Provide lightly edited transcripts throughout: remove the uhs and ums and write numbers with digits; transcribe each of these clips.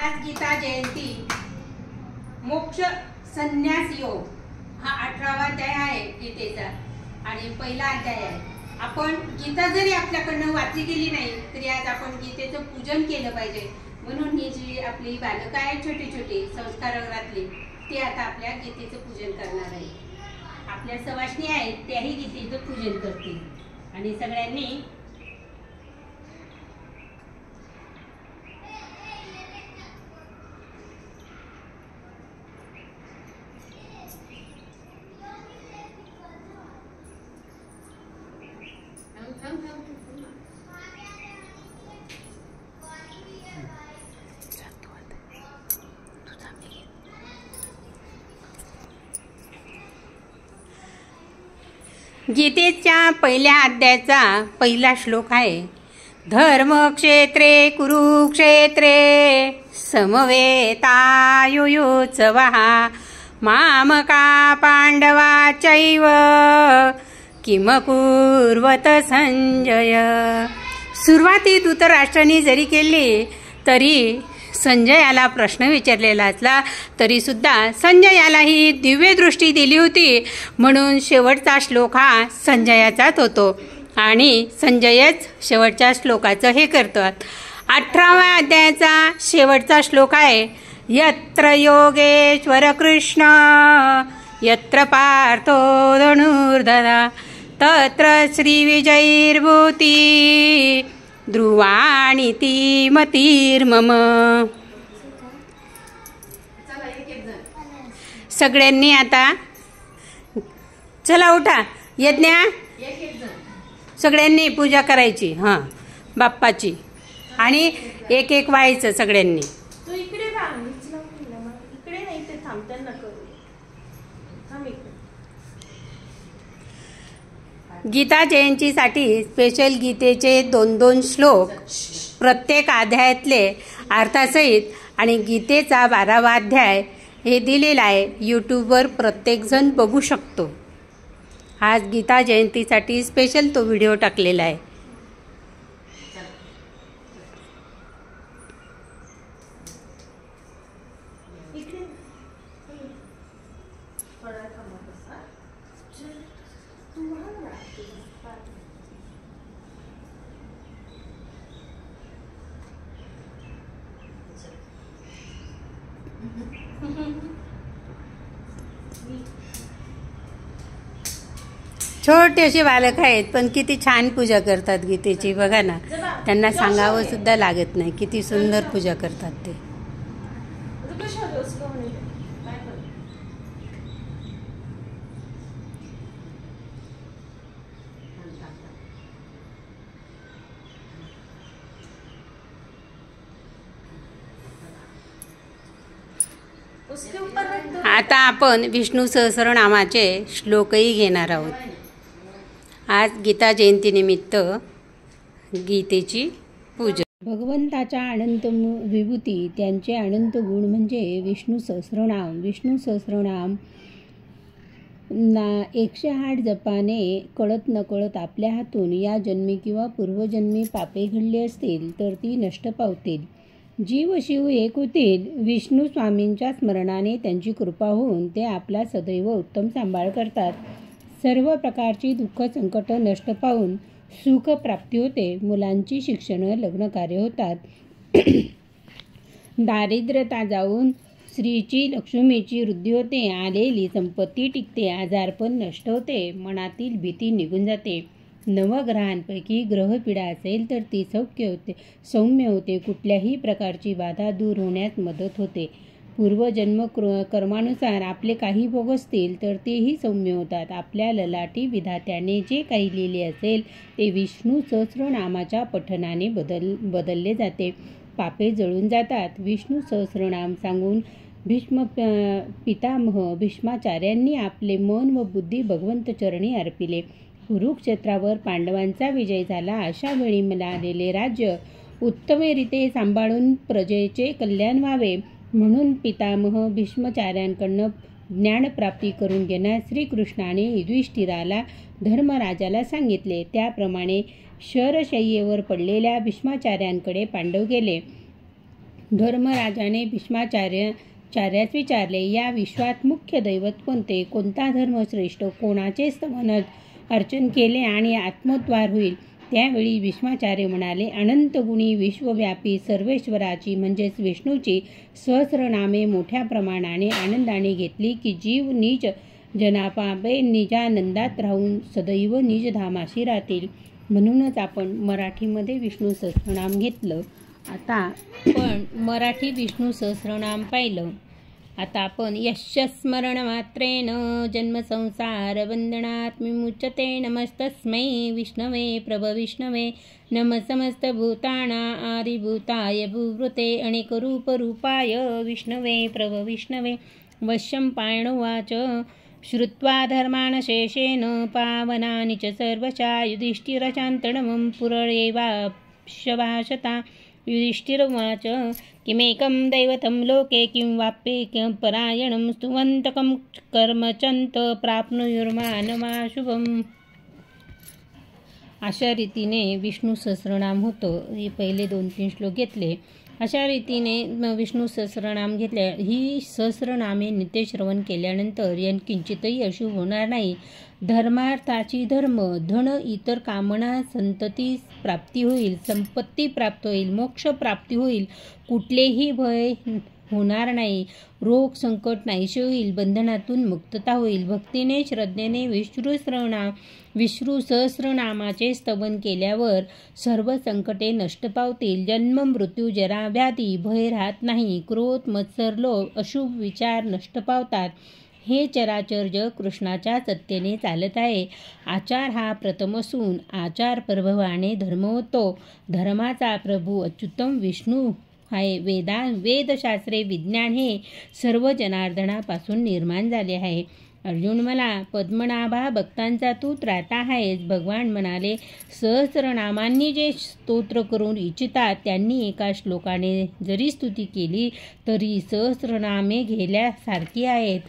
आज गीता जयंती मोक्ष संन्यास योग हा 18वा अध्याय आहे गीतेचा आणि पहिला अध्याय आहे। आपण गीता जरी आपल्याकडनं वाचली गेली नाही तरी आज आपण गीतेचं पूजन केलं पाहिजे। म्हणून ही जी आपली बालकं आहेत छोटी छोटी संस्कार घरातली ती आता आपल्या गीतेचं पूजन करणार आहे। आपल्या सवाष्णी आहेत त्याही गीतेचं पूजन करतील आणि सगळ्यांनी गीतेच्या पहिल्या अध्यायाचा पहिला श्लोक आहे। धर्मक्षेत्रे कुरुक्षेत्रे समवेतायुयुत्सवः मामका पांडवाचैव किमकुर्वत संजय। सुरुवाती धृतराष्ट्राने जरी केली तरी संजयाला प्रश्न विचारलेला असला तरी सुद्धा संजयालाही दिव्य दृष्टी दिली होती, म्हणून शेवटचा श्लोक हा संजयाचाच होतो आणि संजयच शेवटच्या श्लोकाचं हे करतात। 18व्या अध्यायाचा शेवटचा श्लोक आहे। यत्र योगेश्वर कृष्ण यत्र पार्थो धनुर्धरा तत्र श्रीविजयीर्भूती ध्रुवाणी ती मतिर्मम। सगळ्यांनी आता चला उठा, यज्ञा सगळ्यांनी पूजा करायची हां बाप्पाची आणि एक एक व्हायचं सगळ्यांनी। गीता जयंतीसाठी स्पेशल गीतेचे 2-2 श्लोक प्रत्येक अध्यायातले अर्थासहित आणि गीतेचा 12वा अध्याय हे दिलेला आहे। यूट्यूबवर प्रत्येकजण बघू शकतो। आज गीता जयंतीसाठी स्पेशल तो व्हिडिओ टाकलेला आहे। छोटे असे बालक आहेत पण किती छान पूजा करतात गीतेची, बघा ना, त्यांना सांगावं सुद्धा लागत नाही किती सुंदर पूजा करतात ते। आता आपण विष्णू सहस्रनामाचे श्लोकही घेणार आहोत। आज गीता जयंतीनिमित्त गीतेची पूजा। भगवंताच्या अनंत विभूती त्यांचे अनंत गुण म्हणजे विष्णू सहस्रनाम। विष्णू सहस्रनाम 108 जपाने कळत नकळत आपल्या हातून या जन्मी किंवा पूर्वजन्मी पापे घडली असतील तर ती नष्ट पावतील। जीव शिव एक होतील। विष्णू स्वामींच्या स्मरणाने त्यांची कृपा होऊन ते आपला सदैव उत्तम सांभाळ करतात। सर्व प्रकारची दुःख संकट नष्ट पावून सुख प्राप्ती होते। मुलांची शिक्षणं लग्न कार्य होतात। दारिद्र्यता जाऊन स्त्रीची लक्ष्मीची वृद्धी होते। आलेली संपत्ती टिकते। आजारपण नष्ट होते। मनातील भीती निघून जाते। नवग्रहांपैकी ग्रहपीडा असेल तर ती सौम्य होते। कुठल्याही प्रकारची बाधा दूर होण्यास मदत होते। पूर्वजन्म कर्मानुसार आपले काही भोग असतील तर तेही सौम्य होतात। आपल्या ललाटी विधात्याने जे काही लिहिले असेल ते विष्णू सहस्रनामाच्या पठणाने बदलले जाते। पापे जळून जातात। विष्णू सहस्रनाम सांगून पितामह भीष्माचार्यांनी आपले मन व बुद्धी भगवंत चरणी अर्पिले। कुरुक्षेत्रावर पांडवांचा विजय झाला। अशा वेळी मिळालेले राज्य उत्तमरित्या सांभाळून प्रजेचे कल्याण व्हावे म्हणून पितामह भीष्माचार्यांकडून ज्ञानप्राप्ती करून घेण्यास श्रीकृष्णाने युधिष्ठिराला धर्मराजाला सांगितले। त्याप्रमाणे शरशय्येवर पडलेल्या भीष्माचार्यांकडे पांडव गेले। धर्मराजाने भीष्माचार्यास विचारले, या विश्वात मुख्य दैवत कोणते? कोणता धर्म श्रेष्ठ? कोणाचे स्तवन अर्चन केले आणि आत्मोद्धार होईल? त्यावेळी भीष्माचार्य म्हणाले, अनंत गुणी विश्वव्यापी सर्वेश्वराची म्हणजेच विष्णूची सहस्रनामे मोठ्या प्रमाणाने आनंदाने घेतली की जीव निज जनापापे निजानंदात राहून सदैव निज धामाशी राहतील. म्हणूनच आपण मराठीमध्ये विष्णू सहस्रनाम घेतलं. आता आपण मराठी विष्णू सहस्रनाम पाहिलं. आता आपण यस्य स्मरण मात्रेण जन्मसंसार वंदनात् विमुच्यते. नमस्तस्मै विष्णवे प्रभविष्णवे नमः समस्तभूताना आदिभूताय भूवृते अनेकरूपरूपाय विष्णवे प्रभविष्णवे. वश्यं पायणोवाच श्रुत्वा धर्मान् शेषेण पावनानि च सर्वशा युधिष्ठिरचान्तणमं पुररेवाशभाषता. युधिष्ठिरोवाच किमेकं दैवतं लोके किं वाप्ये परायणं स्तुवन्तकं कर्मचन्त प्राप्नुयुर्मानवाशुभम्. अशा रीतीने विष्णू सहस्रनाम होतं. हे पहिले 2-3 श्लोक घेतले. अशा रीतीने विष्णू सहस्रनाम घेतल्या. ही सहस्रनामे नित्यश्रवण केल्यानंतर किंचितही अशुभ होणार नाही. धर्मार्थाची धर्म, धन, इतर कामना, संतती प्राप्ती होईल, संपत्ती प्राप्त होईल, मोक्ष प्राप्ती होईल, कुठलेही भय होणार नाही, रोग संकट नाहीसे होईल, बंधनातून मुक्तता होईल. भक्तीने श्रद्धेने विष्णू सहस्रनामाचे स्तवन केल्यावर सर्व संकटे नष्ट पावतील. जन्म मृत्यू जरा व्याधी भय राहत नाही. क्रोध मत्सर लोभ अशुभ विचार नष्ट पावतात. हे चराचर जग कृष्णाच्या सत्तेने चालत आहे. आचार हा प्रथम असून आचार प्रभावाने धर्म होतो. धर्माचा प्रभू अच्युतम विष्णू आहे. वेदशास्त्रे विज्ञान हे सर्व जनार्दनापासून निर्माण झाले आहे. अर्जुन मला पद्मनाभा भक्तांचा तू त्राता आहेस. भगवान म्हणाले, सहस्रनामांनी जे स्तोत्र करून इच्छितात त्यांनी एका श्लोकाने जरी स्तुती केली तरी सहस्रनामे घेण्यासारखी आहेत.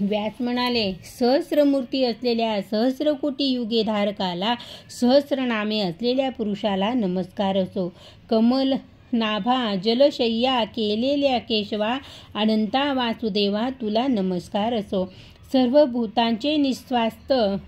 व्यास म्हणाले, सहस्रमूर्ती असलेल्या सहस्रकोटी युगे धारकाला, सहस्रनामे असलेल्या पुरुषाला नमस्कार असो. कमल नाभा जलशय्या केलेल्या केशवा अनंता वासुदेवा तुला नमस्कार असो. सर्व भूतांचे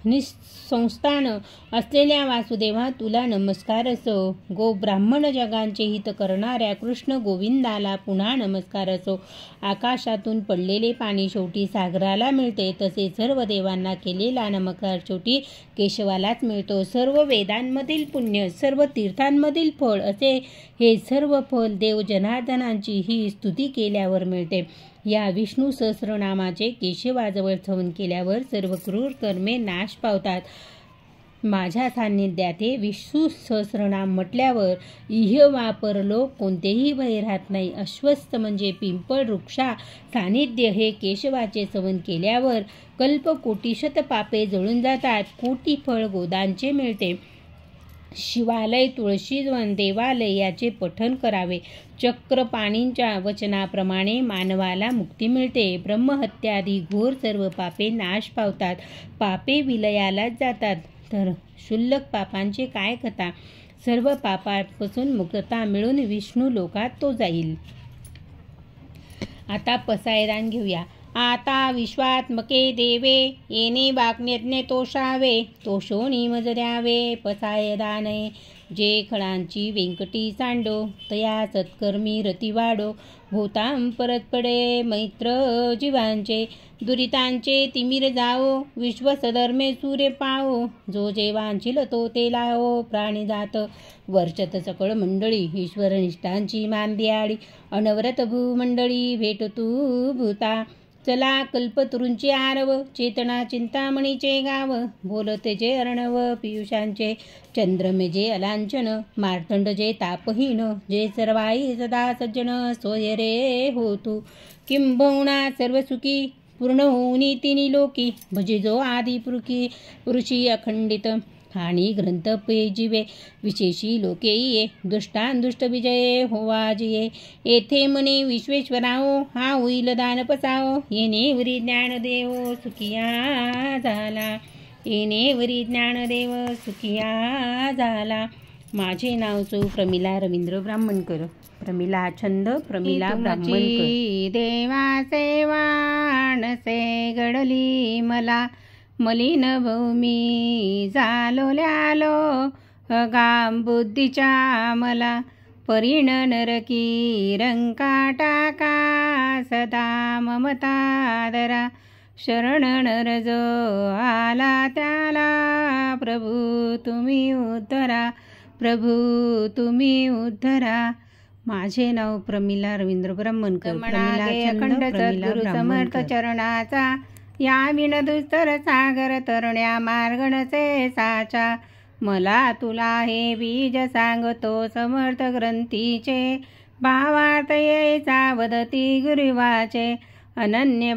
निःसंस्थान असलेल्या वासुदेवा तुला नमस्कार असो. ब्राह्मण जगांचे हित करणाऱ्या कृष्ण गोविंदाला पुन्हा नमस्कार असो. आकाशातून पडलेले पाणी शेवटी सागराला मिळते तसे सर्व देवांना केलेला नमस्कार शेवटी केशवालाच मिळतो. सर्व वेदांमधील पुण्य, सर्व तीर्थांमधील फळ असे हे सर्व फल देव जनार्दनांची ही स्तुती केल्यावर मिळते. या विष्णू सहस्रनामाचे केशवाजवळ स्तवन केल्यावर सर्व क्रूर कर्मे नाश पावतात. माझ्या सान्निध्यात हे विष्णू सहस्रनाम म्हटल्यावर इह वा परलोक कोणतेही भय राहत नाही. अश्वस्थ म्हणजे पिंपळ वृक्षा सान्निध्य हे केशवाचे स्तवन केल्यावर कल्पकोटी शतपापे जळून जातात. कोटी फळ गोदांचे मिळते. शिवालय तुळशीवन देवालय याचे पठण करावे. चक्रपाणींच्या वचनाप्रमाणे मानवाला मुक्ती मिळते. ब्रह्महत्यादी घोर सर्व पापे नाश पावतात. पापे विलयालाच जातात. तर क्षुल्लक पापांचे काय कथा? सर्व पापापासून मुक्तता मिळून विष्णू लोकात तो जाईल. आता पसायदान घेऊया. आता विश्वात्मके देवे येणे वाग्यज्ञ तोषावे. तोषोनी मज द्यावे पसायदाने. जे खळांची व्यंकटी सांडो तया सत्कर्मी रती वाढो. भूतां परत पडे मैत्र जीवांचे. दुरितांचे तिमिर जाओ. विश्वसधर्मे सूर्य पाओ. जो जे वांछिल तो ते लाओ. प्राणी जात वर्षत सकळ मंडळी. ईश्वरनिष्ठांची मान द्याळी. अनवरत भूमंडळी भेट तू भूता. चला कल्पतरूंचे आरव. चेतना चिंतामणीचे गाव. बोलते जे अर्णव पियुषांचे. चंद्रमे जे अलांछन. मार्तंड जे तापहीन. जे सर्वाई सदा सज्जन. सोय रे हो तू किंबहुना सर्वसुखी. पूर्ण होऊनी तिनी लोकी. भजे जो आदी पुरुषी अखंडित. आणि ग्रंथ पेजिवे विशेषी लोके ये. दुष्टांदुष्ट विजये होवाजिये. येथे मने विश्वेश्वराओ. हा होईल दान पसाओ. येणे वरी ज्ञानदेव सुखिया झाला. येणे वरी ज्ञानदेव सुखिया झाला. माझे नाव सौ प्रमिला रवींद्र ब्राह्मणकर. प्रमिला छंद प्रमिला ब्राह्मणकर. देवाचे वाणसे घडली मला, मलिन भूमी झालोल्यालो गाम बुद्धीच्या मला. परिण नरकी रंका टाका सदा ममतादरा. शरण नर जो आला त्याला, प्रभू तुम्ही उद्धरा, प्रभू तुम्ही उद्धरा. माझे नाव प्रमिला रवींद्र ब्राह्मणकर. अखंड सद्गुरु समर्थ चरणाचा, या विण दुस्तर सागर तरण्या मार्गणचे साचा. मला तुला हे बीज सांगतो समर्थ ग्रंथीचे, भावार्थ येचा वदती गुरुवाचे. अनन्य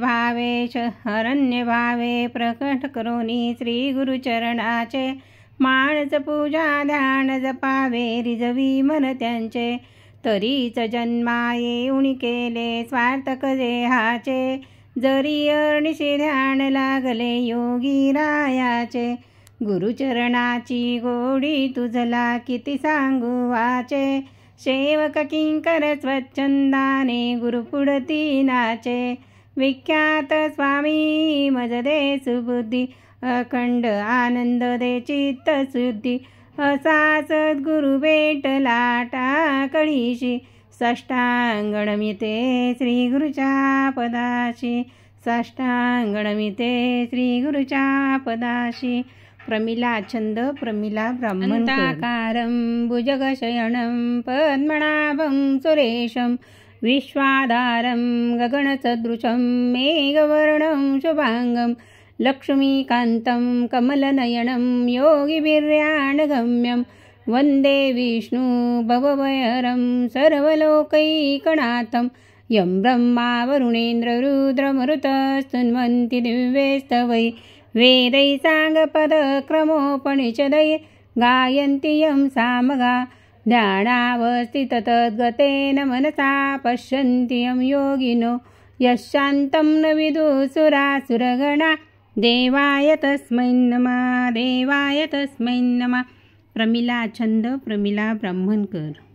भावे प्रकट करोनी श्री गुरुचरणाचे. मानस पूजा ध्यान जपावे रिजवी मन त्यांचे. तरीच जन्मा येऊन केले स्वार्थक देहाचे, जरी अनिशी ध्यान लागले योगी रायाचे. गुरुचरणाची गोडी तुझला किती सांगू वाचे. सेवक किंकर स्वच्छंदाने गुरुपुढती नाचे. विख्यात स्वामी मज दे सुबुद्धी, अखंड आनंद दे चित्त शुद्धी. असा सद्गुरु भेटला टाकळीशी, साष्टांगणमिते श्री गुरुच्या पदाशी. साष्टांगणमिते श्री गुरुच्या पदाशी. प्रमिला छंद प्रमिला ब्राह्मणकर. अंताकारं भुजगशयनं पद्मनाभं सुरेशं, विश्वाधारं गगनसदृशं मेघवर्णं शुभांगं. लक्ष्मीकान्तं कमलनयनं योगिभिर्यानगम्यं. वन्दे विष्णु भवभयहरं सर्वलोकैकनाथं. यं ब्रह्मा वरुणेन्द्र रुद्रमरुतस्तुन्वन्ति दिव्यैस्तवै. वेदै साङ्गपदक्रमोपनिषदै गायन्ति यं सामगा. ध्यानावस्थित तद्गतेन मनसा पश्यन्ति यं योगिनो. यशान्तं न विदुसुरासुरगणा, देवाय तस्मै नमः, देवाय तस्मै नमः. प्रमिला छंद प्रमिला ब्राह्मणकर.